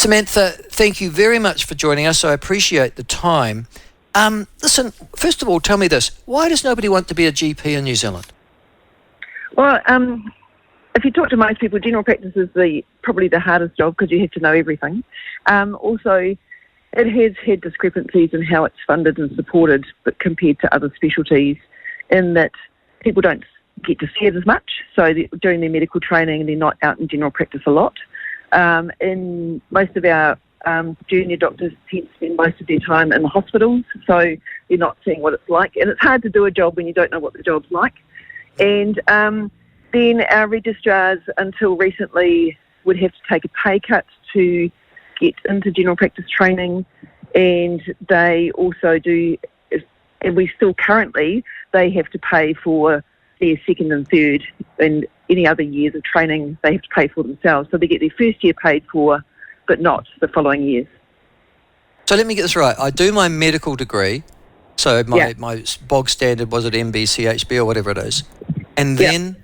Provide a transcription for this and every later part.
Samantha, thank you very much for joining us. I appreciate the time. Listen, first of all, tell me this. Why does nobody want to be a GP in New Zealand? Well, if you talk to most people, general practice is probably the hardest job because you have to know everything. Also, it has had discrepancies in how it's funded and supported, but compared to other specialties, in that people don't get to see it as much. So during their medical training, they're not out in general practice a lot. In most of our junior doctors tend to spend most of their time in the hospitals, so you're not seeing what it's like. And it's hard to do a job when you don't know what the job's like. And then our registrars, until recently, would have to take a pay cut to get into general practice training, and they also do, and we still currently, they have to pay for their second and third and any other years of training they have to pay for themselves. So they get their first year paid for, but not the following years. So let me get this right. I do my medical degree, so my bog standard was at MBCHB or whatever it is, and then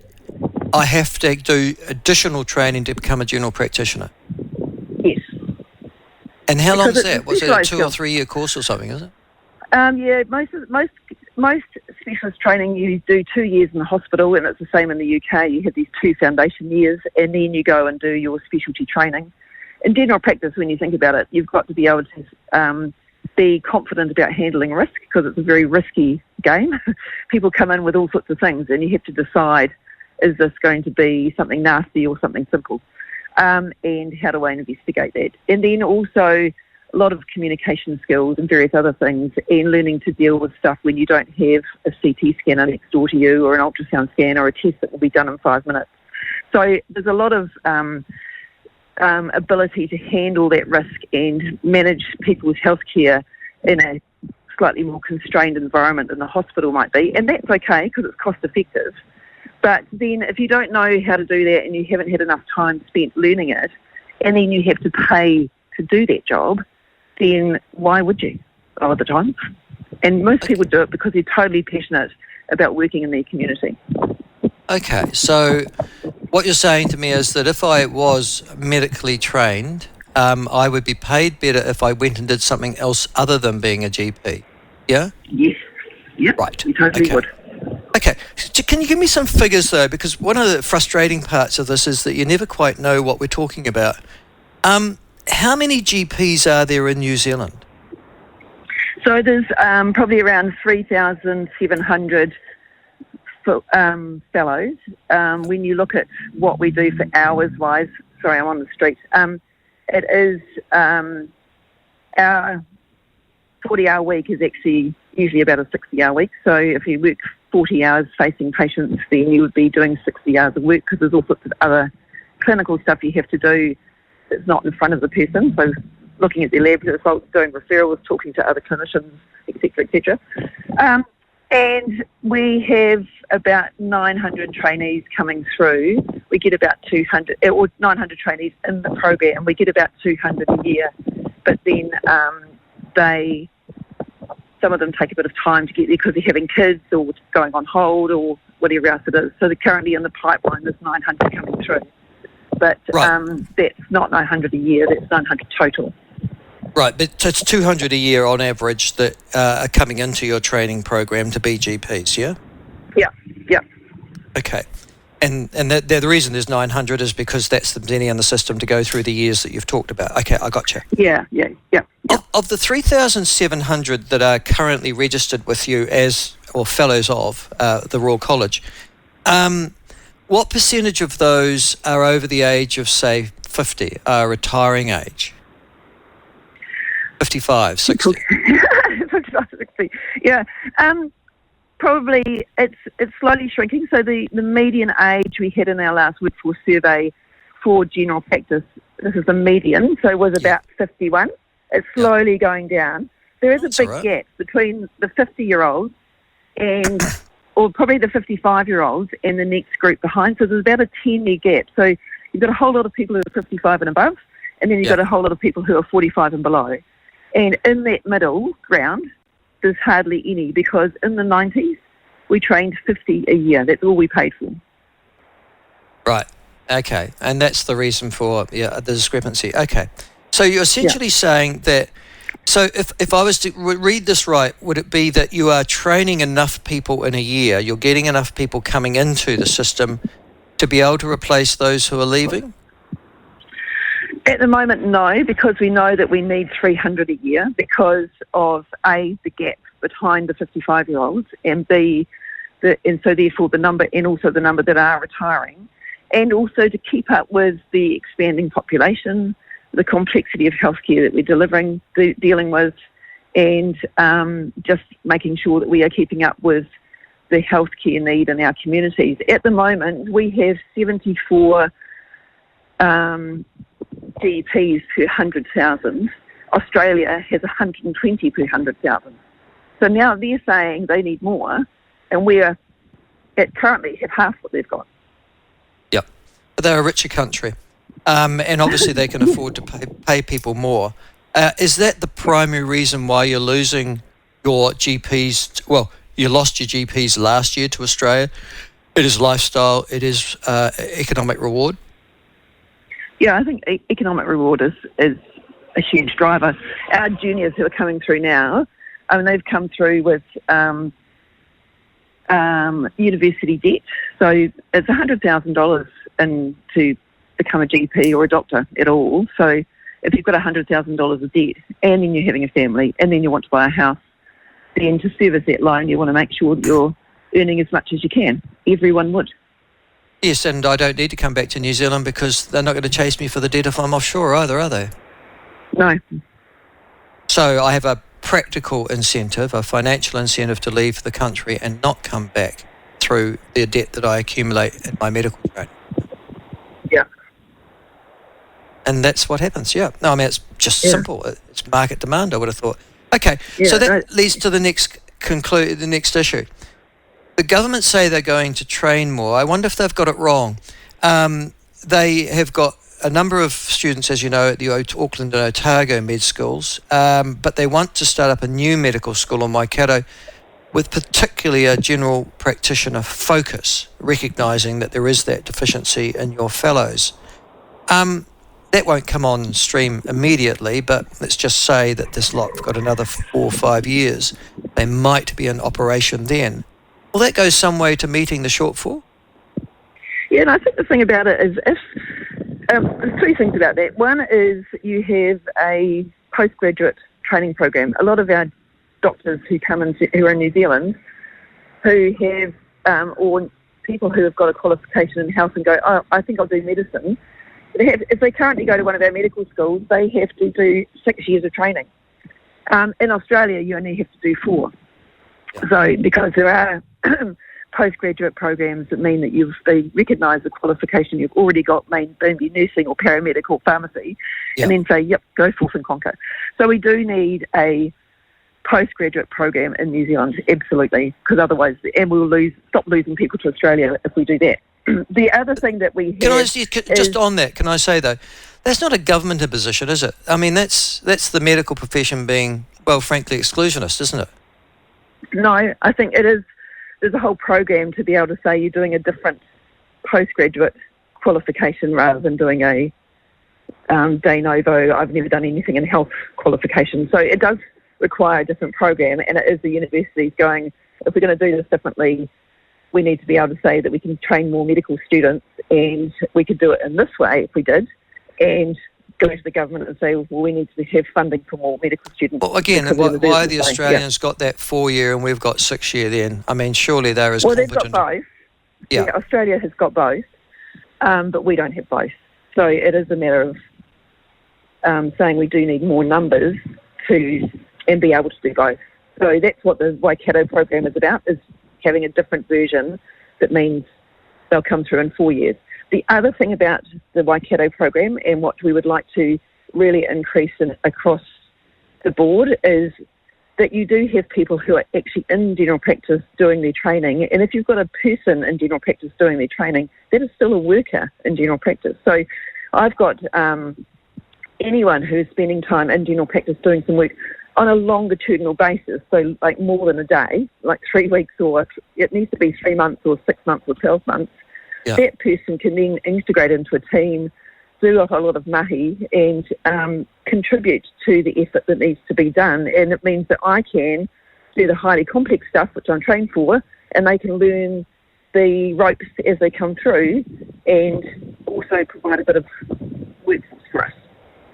I have to do additional training to become a general practitioner. Yes. And how long is that? Was it a 2 or 3 year course or something, is it? Yeah, most specialist training you do 2 years in the hospital, and it's the same in the UK. You have these 2 foundation years, and then you go and do your specialty training. In general practice, when you think about it, you've got to be able to be confident about handling risk, because it's a very risky game. People come in with all sorts of things, and you have to decide, is this going to be something nasty or something simple? And how do I investigate that? And then also a lot of communication skills and various other things, and learning to deal with stuff when you don't have a CT scanner next door to you, or an ultrasound scan, or a test that will be done in 5 minutes. So there's a lot of ability to handle that risk and manage people's healthcare in a slightly more constrained environment than the hospital might be. And that's okay because it's cost effective. But then if you don't know how to do that, and you haven't had enough time spent learning it, and then you have to pay to do that job, then why would you a lot of the time? And most people do it because they're totally passionate about working in their community. Okay, so what you're saying to me is that if I was medically trained, I would be paid better if I went and did something else other than being a GP, yeah? Yes. Yep. Right. You totally would. Okay, can you give me some figures though? Because one of the frustrating parts of this is that you never quite know what we're talking about. How many GPs are there in New Zealand? So there's probably around 3,700 fellows. When you look at what we do for hours-wise, sorry, I'm on the street, it is our 40-hour week is actually usually about a 60-hour week. So if you work 40 hours facing patients, then you would be doing 60 hours of work, because there's all sorts of other clinical stuff you have to do that's not in front of the person. So looking at their lab results, doing referrals, talking to other clinicians, etc., etc. And we have about 900 trainees coming through. We get about 200, or 900 trainees in the program, and we get about 200 a year. But then some of them take a bit of time to get there because they're having kids or going on hold or whatever else it is. So they're currently in the pipeline, there's 900 coming through. But that's not 900 a year, that's 900 total. Right, but it's 200 a year on average that are coming into your training program to be GPs, yeah? Yeah. Okay. And the reason there's 900 is because that's the many in the system to go through the years that you've talked about. Okay, I got you. Yeah. Of the 3,700 that are currently registered with you or fellows of the Royal College, what percentage of those are over the age of, say, 50, retiring age? 55, 60? 55, 60, yeah. Probably it's slowly shrinking. So the median age we had in our last workforce survey for general practice, this is the median, so it was about 51. It's slowly going down. There is a big gap between the 50-year-olds or probably the 55-year-olds and the next group behind. So there's about a 10-year gap. So you've got a whole lot of people who are 55 and above, and then you've got a whole lot of people who are 45 and below. And in that middle ground, there's hardly any, because in the 90s, we trained 50 a year. That's all we paid for. Right. Okay. And that's the reason for the discrepancy. Okay. So you're essentially saying that, so if I was to read this right, would it be that you are training enough people in a year, you're getting enough people coming into the system to be able to replace those who are leaving? At the moment, no, because we know that we need 300 a year because of A, the gap behind the 55-year-olds, and B, and so therefore the number, and also the number that are retiring, and also to keep up with the expanding population, the complexity of healthcare that we're dealing with, and just making sure that we are keeping up with the healthcare need in our communities. At the moment, we have 74 GPs per 100,000. Australia has 120 per 100,000. So now they're saying they need more, and we're currently have half what they've got. Yep. But they're a richer country. And obviously they can afford to pay people more. Is that the primary reason why you're losing your GPs? Well, you lost your GPs last year to Australia. It is lifestyle. It is economic reward. Yeah, I think economic reward is a huge driver. Our juniors who are coming through now, I mean, they've come through with university debt. So it's $100,000 to become a GP or a doctor at all. So if you've got $100,000 of debt and then you're having a family and then you want to buy a house, then to service that loan, you want to make sure that you're earning as much as you can. Everyone would. Yes, and I don't need to come back to New Zealand because they're not going to chase me for the debt if I'm offshore either, are they? No. So I have a practical incentive, a financial incentive to leave the country and not come back through the debt that I accumulate in my medical training. Yeah. And that's what happens, yeah. No, I mean, it's just simple. It's market demand, I would have thought. Okay, so that leads to the next issue. The government say they're going to train more. I wonder if they've got it wrong. They have got a number of students, as you know, at the Auckland and Otago med schools, but they want to start up a new medical school in Waikato with particularly a general practitioner focus, recognising that there is that deficiency in your fellows. That won't come on stream immediately, but let's just say that this lot have got another 4 or 5 years. They might be in operation then. Well, that goes some way to meeting the shortfall. Yeah, and I think the thing about it is there's two things about that. One is you have a postgraduate training program. A lot of our doctors who are in New Zealand who have, or people who have got a qualification in health and go, oh, I think I'll do medicine. If they currently go to one of our medical schools, they have to do 6 years of training. In Australia, you only have to do 4. So because there are postgraduate programs that mean that they recognise the qualification you've already got, maybe nursing or paramedical pharmacy, and then say, yep, go forth and conquer. So we do need a postgraduate program in New Zealand, absolutely, because otherwise, and we'll stop losing people to Australia if we do that. The other thing that we have... Just on that, can I say, though, that's not a government imposition, is it? I mean, that's the medical profession being, well, frankly, exclusionist, isn't it? No, I think it is. There's a whole program to be able to say you're doing a different postgraduate qualification rather than doing a de novo, I've never done anything in health qualification. So it does require a different program, and it is the universities going, if we're going to do this differently, we need to be able to say that we can train more medical students, and we could do it in this way if we did, and go to the government and say, well, we need to have funding for more medical students. Well, again, why the Australians got that 4 year and we've got 6 year then? I mean, surely they're as competent. Well, they've got both. Yeah, Australia has got both, but we don't have both. So it is a matter of saying we do need more numbers and be able to do both. So that's what the Waikato program is about, is having a different version that means they'll come through in 4 years. The other thing about the Waikato program and what we would like to really increase across the board is that you do have people who are actually in general practice doing their training. And if you've got a person in general practice doing their training, that is still a worker in general practice. So I've got anyone who's spending time in general practice doing some work on a longitudinal basis, so like more than a day, like 3 weeks, or it needs to be 3 months or 6 months or 12 months, that person can then integrate into a team do a whole lot of mahi and contribute to the effort that needs to be done. And it means that I can do the highly complex stuff, which I'm trained for, and they can learn the ropes as they come through and also provide a bit of work